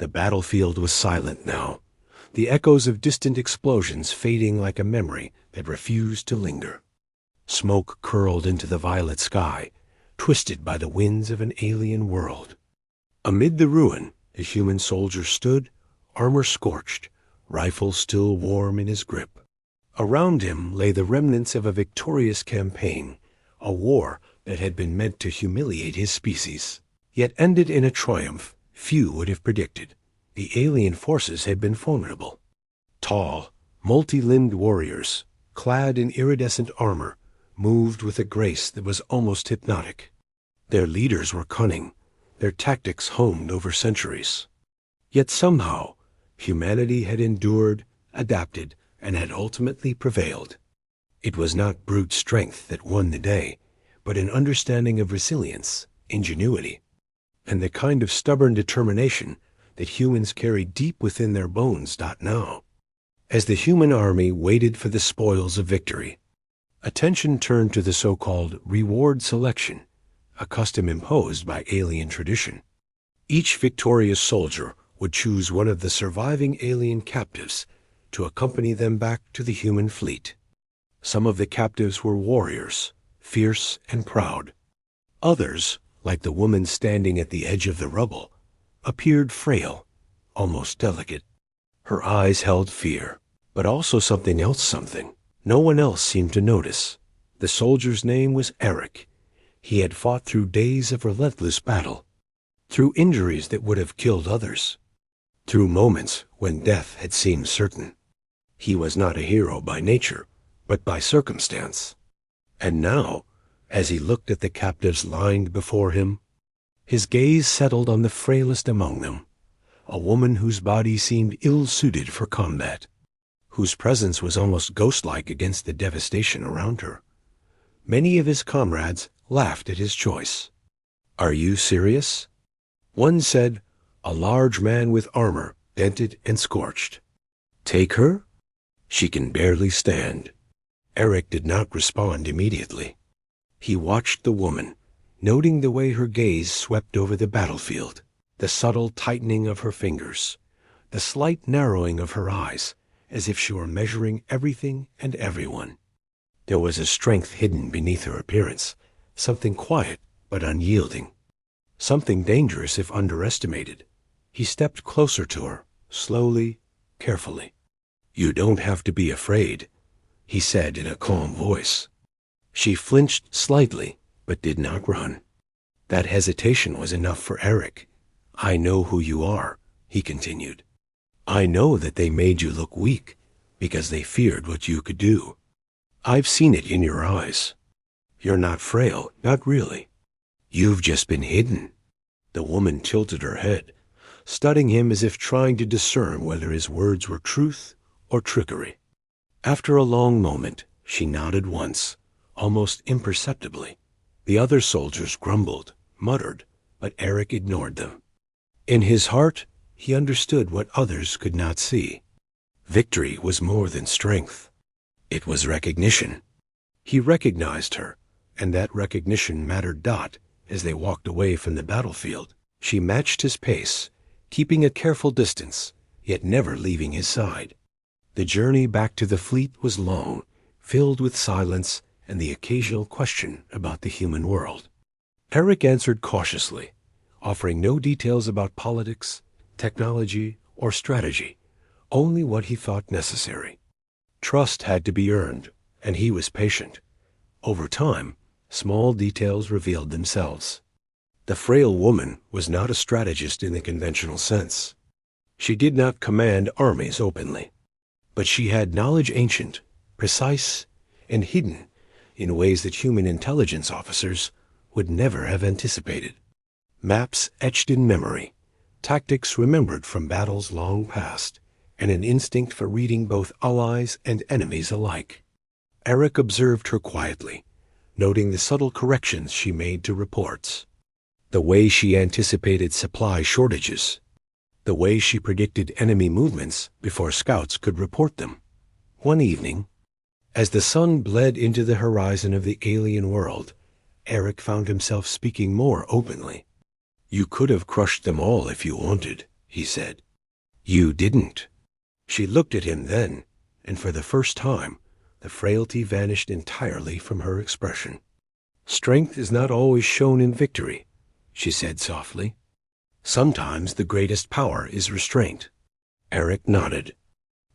The battlefield was silent now, the echoes of distant explosions fading like a memory that refused to linger. Smoke curled into the violet sky, twisted by the winds of an alien world. Amid the ruin, a human soldier stood, armor scorched, rifle still warm in his grip. Around him lay the remnants of a victorious campaign, a war that had been meant to humiliate his species, yet ended in a triumph few would have predicted. The alien forces had been formidable. Tall, multi-limbed warriors, clad in iridescent armor, moved with a grace that was almost hypnotic. Their leaders were cunning, their tactics honed over centuries. Yet somehow, humanity had endured, adapted, and had ultimately prevailed. It was not brute strength that won the day, but an understanding of resilience, ingenuity, and the kind of stubborn determination that humans carry deep within their bones. Now, as the human army waited for the spoils of victory, attention turned to the so-called reward selection, a custom imposed by alien tradition. Each victorious soldier would choose one of the surviving alien captives to accompany them back to the human fleet. Some of the captives were warriors, fierce and proud. Others, like the woman standing at the edge of the rubble, appeared frail, almost delicate. Her eyes held fear, but also something else. No one else seemed to notice. The soldier's name was Eric. He had fought through days of relentless battle, through injuries that would have killed others, through moments when death had seemed certain. He was not a hero by nature, but by circumstance. And now, as he looked at the captives lined before him, his gaze settled on the frailest among them, a woman whose body seemed ill-suited for combat, whose presence was almost ghost-like against the devastation around her. Many of his comrades laughed at his choice. "Are you serious?" One said, a large man with armor, dented and scorched. "Take her? She can barely stand." Eric did not respond immediately. He watched the woman, noting the way her gaze swept over the battlefield, the subtle tightening of her fingers, the slight narrowing of her eyes, as if she were measuring everything and everyone. There was a strength hidden beneath her appearance, something quiet but unyielding, something dangerous if underestimated. He stepped closer to her, slowly, carefully. "You don't have to be afraid," he said in a calm voice. She flinched slightly, but did not run. That hesitation was enough for Eric. "I know who you are," he continued. "I know that they made you look weak because they feared what you could do. I've seen it in your eyes. You're not frail, not really. You've just been hidden." The woman tilted her head, studying him as if trying to discern whether his words were truth or trickery. After a long moment, she nodded once, almost imperceptibly. The other soldiers grumbled, muttered, but Eric ignored them. In his heart, he understood what others could not see. Victory was more than strength. It was recognition. He recognized her, and that recognition mattered. As they walked away from the battlefield, she matched his pace, keeping a careful distance, yet never leaving his side. The journey back to the fleet was long, filled with silence and the occasional question about the human world. Eric answered cautiously, offering no details about politics, technology, or strategy, only what he thought necessary. Trust had to be earned, and he was patient. Over time, small details revealed themselves. The frail woman was not a strategist in the conventional sense. She did not command armies openly, but she had knowledge ancient, precise, and hidden in ways that human intelligence officers would never have anticipated. Maps etched in memory, tactics remembered from battles long past, and an instinct for reading both allies and enemies alike. Eric observed her quietly, noting the subtle corrections she made to reports, the way she anticipated supply shortages, the way she predicted enemy movements before scouts could report them. One evening, as the sun bled into the horizon of the alien world, Eric found himself speaking more openly. "You could have crushed them all if you wanted," he said. You didn't. She looked at him then, and for the first time, the frailty vanished entirely from her expression. Strength is not always shown in victory, she said softly. Sometimes the greatest power is restraint. Eric nodded.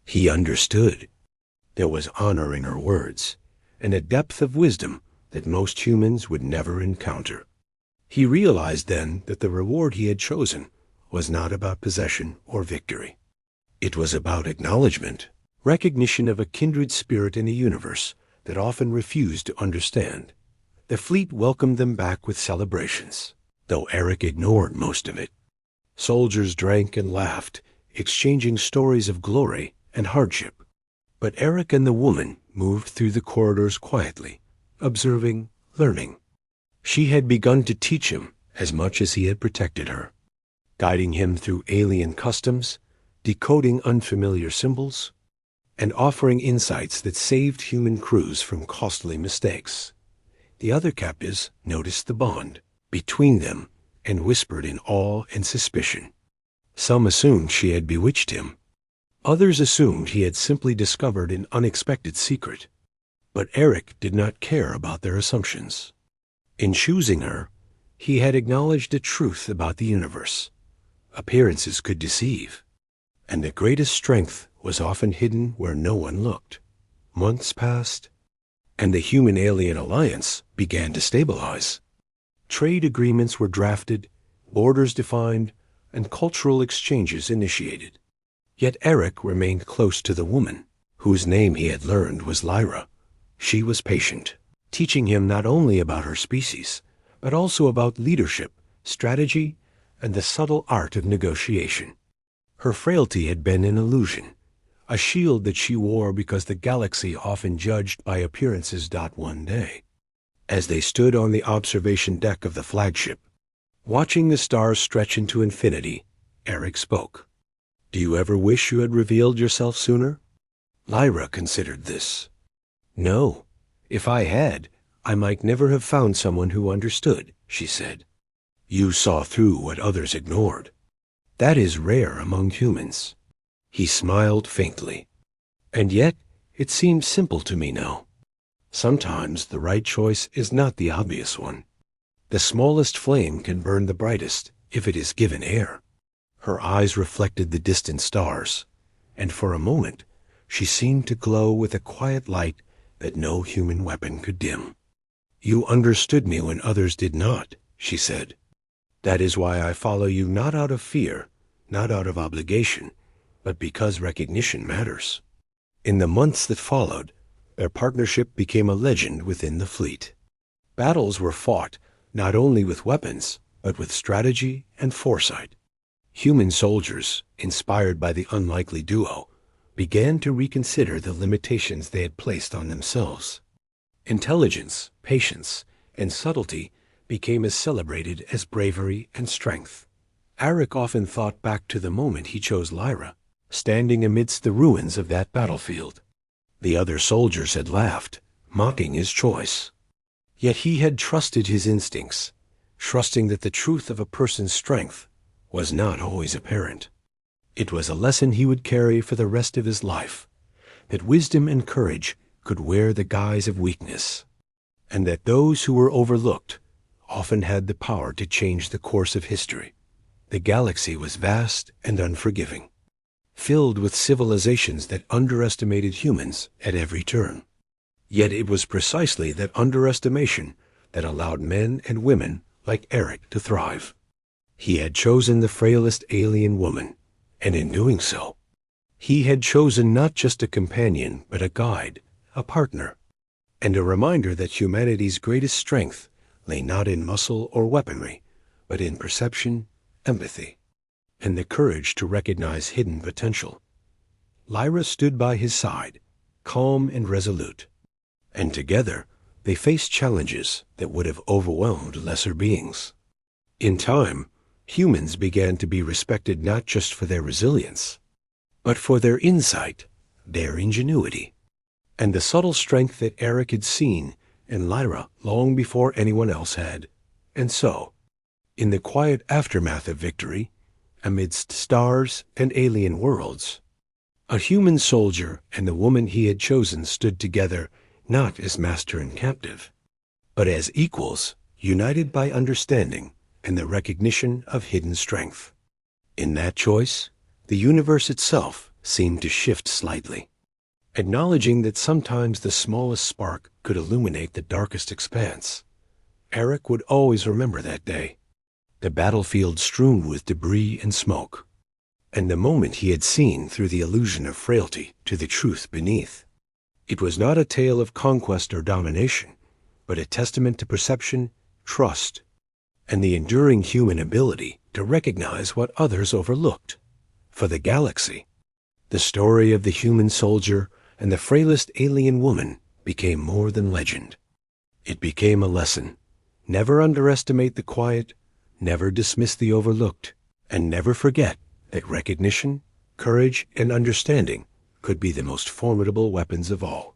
He understood. There was honor in her words, and a depth of wisdom that most humans would never encounter. He realized then that the reward he had chosen was not about possession or victory. It was about acknowledgement, recognition of a kindred spirit in a universe that often refused to understand. The fleet welcomed them back with celebrations, though Eric ignored most of it. Soldiers drank and laughed, exchanging stories of glory and hardship. But Eric and the woman moved through the corridors quietly, observing, learning. She had begun to teach him as much as he had protected her, guiding him through alien customs, decoding unfamiliar symbols, and offering insights that saved human crews from costly mistakes. The other captives noticed the bond between them and whispered in awe and suspicion. Some assumed she had bewitched him. Others assumed he had simply discovered an unexpected secret. But Eric did not care about their assumptions. In choosing her, he had acknowledged a truth about the universe. Appearances could deceive, and the greatest strength was often hidden where no one looked. Months passed, and the human-alien alliance began to stabilize. Trade agreements were drafted, borders defined, and cultural exchanges initiated. Yet Eric remained close to the woman, whose name he had learned was Lyra. She was patient, teaching him not only about her species, but also about leadership, strategy, and the subtle art of negotiation. Her frailty had been an illusion, a shield that she wore because the galaxy often judged by appearances. One day, as they stood on the observation deck of the flagship, watching the stars stretch into infinity, Eric spoke. Do you ever wish you had revealed yourself sooner? Lyra considered this. No. If I had, I might never have found someone who understood, she said. You saw through what others ignored. That is rare among humans. He smiled faintly. And yet, it seems simple to me now. Sometimes the right choice is not the obvious one. The smallest flame can burn the brightest if it is given air. Her eyes reflected the distant stars, and for a moment she seemed to glow with a quiet light that no human weapon could dim. You understood me when others did not, she said. That is why I follow you not out of fear, not out of obligation, but because recognition matters. In the months that followed, their partnership became a legend within the fleet. Battles were fought not only with weapons, but with strategy and foresight. Human soldiers, inspired by the unlikely duo, began to reconsider the limitations they had placed on themselves. Intelligence, patience, and subtlety became as celebrated as bravery and strength. Eric often thought back to the moment he chose Lyra, standing amidst the ruins of that battlefield. The other soldiers had laughed, mocking his choice. Yet he had trusted his instincts, trusting that the truth of a person's strength was not always apparent. It was a lesson he would carry for the rest of his life, that wisdom and courage could wear the guise of weakness, and that those who were overlooked often had the power to change the course of history. The galaxy was vast and unforgiving, filled with civilizations that underestimated humans at every turn. Yet it was precisely that underestimation that allowed men and women like Eric to thrive. He had chosen the frailest alien woman, and in doing so, he had chosen not just a companion, but a guide, a partner, and a reminder that humanity's greatest strength lay not in muscle or weaponry, but in perception, empathy, and the courage to recognize hidden potential. Lyra stood by his side, calm and resolute, and together they faced challenges that would have overwhelmed lesser beings. In time, humans began to be respected not just for their resilience, but for their insight, their ingenuity, and the subtle strength that Eric had seen in Lyra long before anyone else had. And so, in the quiet aftermath of victory, amidst stars and alien worlds. A human soldier and the woman he had chosen stood together not as master and captive, but as equals, united by understanding and the recognition of hidden strength. In that choice, the universe itself seemed to shift slightly, acknowledging that sometimes the smallest spark could illuminate the darkest expanse. Eric would always remember that day, the battlefield strewn with debris and smoke, and the moment he had seen through the illusion of frailty to the truth beneath. It was not a tale of conquest or domination, but a testament to perception, trust, and the enduring human ability to recognize what others overlooked. For the galaxy, the story of the human soldier and the frailest alien woman became more than legend. It became a lesson. Never underestimate the quiet, never dismiss the overlooked, and never forget that recognition, courage, and understanding could be the most formidable weapons of all.